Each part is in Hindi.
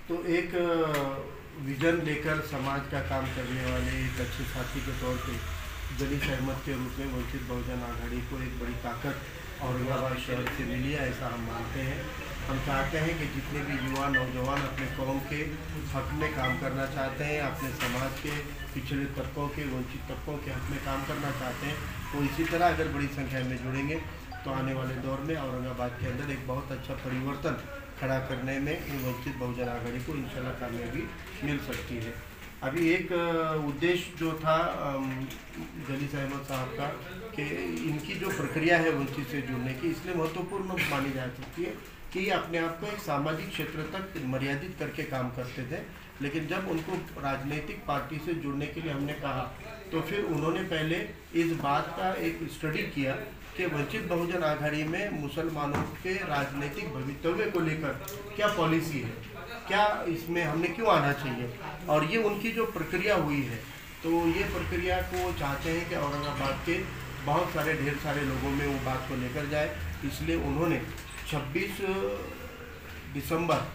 तो एक विजन लेकर समाज का काम करने वाले एक अच्छे साथी के तौर पे जलीस अहमद के रूप में वंचित बहुजन आघाड़ी को एक बड़ी ताकत औरंगाबाद शहर से मिली है, ऐसा हम मानते हैं। हम चाहते हैं कि जितने भी युवा नौजवान अपने कौम के हक में काम करना चाहते हैं, अपने समाज के पिछड़े तबकों के वंचित तबकों के हक में काम करना चाहते हैं, वो इसी तरह अगर बड़ी संख्या में जुड़ेंगे तो आने वाले दौर में औरंगाबाद के अंदर एक बहुत अच्छा परिवर्तन खड़ा करने में वंचित बहुजन आघाड़ी को इंशाल्लाह कामयाबी मिल सकती है। अभी एक उद्देश्य जो था जलीस अहमद साहब का कि इनकी जो प्रक्रिया है वंचित से जुड़ने की, इसलिए महत्वपूर्ण मानी जा सकती है कि ये अपने आप को एक सामाजिक क्षेत्र तक मर्यादित करके काम करते थे, लेकिन जब उनको राजनीतिक पार्टी से जुड़ने के लिए हमने कहा तो फिर उन्होंने पहले इस बात का एक स्टडी किया कि वंचित बहुजन आघाड़ी में मुसलमानों के राजनीतिक भवितव्य को लेकर क्या पॉलिसी है, क्या इसमें हमने क्यों आना चाहिए, और ये उनकी जो प्रक्रिया हुई है तो ये प्रक्रिया को चाहते हैं कि औरंगाबाद के बहुत सारे ढेर सारे लोगों में वो बात को लेकर जाए। इसलिए उन्होंने 26 दिसंबर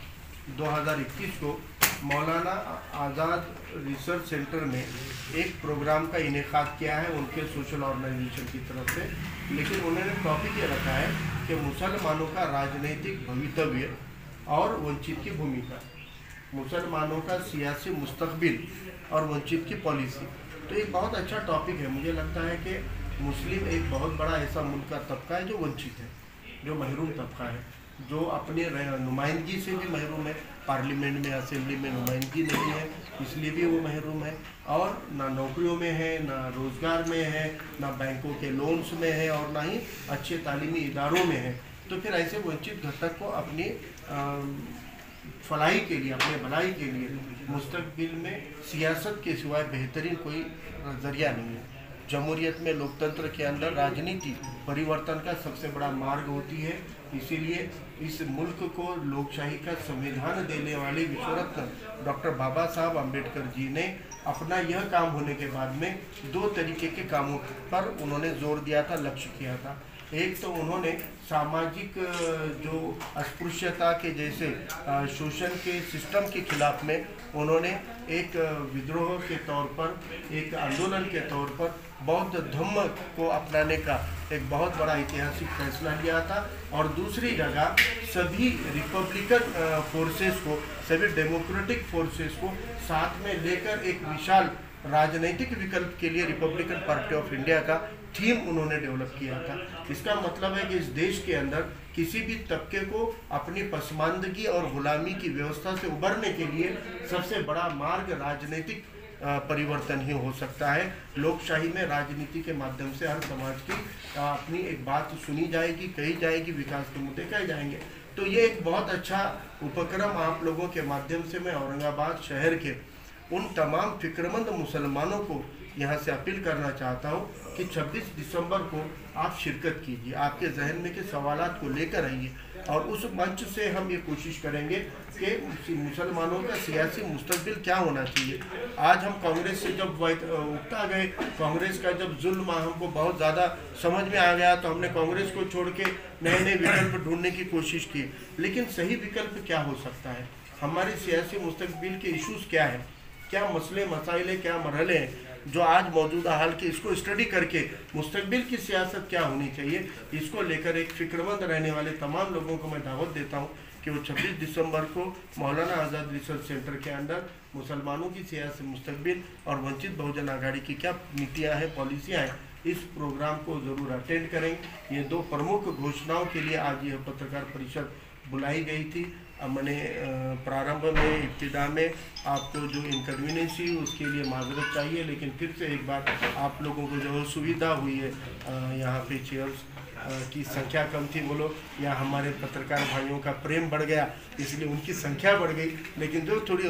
2021 को मौलाना आज़ाद रिसर्च सेंटर में एक प्रोग्राम का इनेकाद किया है उनके सोशल ऑर्गेनाइजेशन की तरफ से। लेकिन उन्होंने टॉपिक ये रखा है कि मुसलमानों का राजनीतिक भवितव्य और वंचित की भूमिका, मुसलमानों का सियासी मुस्तकबिल और वंचित की पॉलिसी। तो एक बहुत अच्छा टॉपिक है। मुझे लगता है कि मुस्लिम एक बहुत बड़ा ऐसा मुल्क का तबका है जो वंचित है, जो महरूम तबका है, जो अपने नुमाइंदगी से भी महरूम है। पार्लियामेंट में, असेंबली में नुमाइंदगी नहीं है, इसलिए भी वो महरूम है, और ना नौकरियों में है, ना रोज़गार में है, ना बैंकों के लोन्स में है, और ना ही अच्छे तालीमी इदारों में है। तो फिर ऐसे वंचित घटक को अपनी फलाही के लिए, अपने भलाई के लिए मुस्तकबिल में सियासत के सिवाय बेहतरीन कोई ज़रिया नहीं है। जमहूरियत में, लोकतंत्र के अंदर राजनीति परिवर्तन का सबसे बड़ा मार्ग होती है। इसीलिए इस मुल्क को लोकशाही का संविधान देने वाले विश्वरत्न डॉक्टर बाबा साहब अम्बेडकर जी ने अपना यह काम होने के बाद में दो तरीके के कामों पर उन्होंने जोर दिया था, लक्ष्य किया था। एक तो उन्होंने सामाजिक जो अस्पृश्यता के जैसे शोषण के सिस्टम के खिलाफ में उन्होंने एक विद्रोह के तौर पर, एक आंदोलन के तौर पर बौद्ध धम्म को अपनाने का एक बहुत बड़ा ऐतिहासिक फैसला लिया था। और दूसरी जगह सभी रिपब्लिकन फोर्सेस को, सभी डेमोक्रेटिक फोर्सेस को साथ में लेकर एक विशाल राजनीतिक विकल्प के लिए रिपब्लिकन पार्टी ऑफ इंडिया का थीम उन्होंने डेवलप किया था। इसका मतलब है कि इस देश के अंदर किसी भी तबके को अपनी पसमानदगी और गुलामी की व्यवस्था से उबरने के लिए सबसे बड़ा मार्ग राजनीतिक परिवर्तन ही हो सकता है। लोकशाही में राजनीति के माध्यम से हर समाज की अपनी एक बात सुनी जाएगी, कही जाएगी, विकास के मुद्दे कहे जाएंगे। तो ये एक बहुत अच्छा उपक्रम आप लोगों के माध्यम से मैं औरंगाबाद शहर के उन तमाम फिक्रमंद मुसलमानों को यहाँ से अपील करना चाहता हूँ कि 26 दिसंबर को आप शिरकत कीजिए, आपके जहन में के सवालात को लेकर आइए, और उस मंच से हम ये कोशिश करेंगे कि मुसलमानों का सियासी मुस्तकबिल क्या होना चाहिए। आज हम कांग्रेस से जब उगता गए, कांग्रेस का जब जुल्म हमको बहुत ज़्यादा समझ में आ गया, तो हमने कांग्रेस को छोड़ के नए नए विकल्प ढूंढने की कोशिश की। लेकिन सही विकल्प क्या हो सकता है, हमारे सियासी मुस्तकबिल के इशूज़ क्या हैं, क्या मसले मसाइल हैं, क्या मरहले हैं जो आज मौजूदा हाल के, इसको स्टडी करके मुस्तकबिल की सियासत क्या होनी चाहिए, इसको लेकर एक फिक्रमंद रहने वाले तमाम लोगों को मैं दावत देता हूँ कि वो 26 दिसंबर को मौलाना आज़ाद रिसर्च सेंटर के अंदर मुसलमानों की सियासी मुस्तकबिल और वंचित बहुजन आघाड़ी की क्या नीतियाँ हैं, पॉलिसियाँ हैं, इस प्रोग्राम को ज़रूर अटेंड करें। ये दो प्रमुख घोषणाओं के लिए आज यह पत्रकार परिषद बुलाई गई थी। मैंने प्रारंभ में, इब्तिदा में आपको जो इनकन्वीनियंस हुई उसके लिए माजरत चाहिए, लेकिन फिर से एक बार आप लोगों को जो सुविधा हुई है, यहाँ पे चेयर्स की संख्या कम थी बोलो, या हमारे पत्रकार भाइयों का प्रेम बढ़ गया इसलिए उनकी संख्या बढ़ गई, लेकिन जो थोड़ी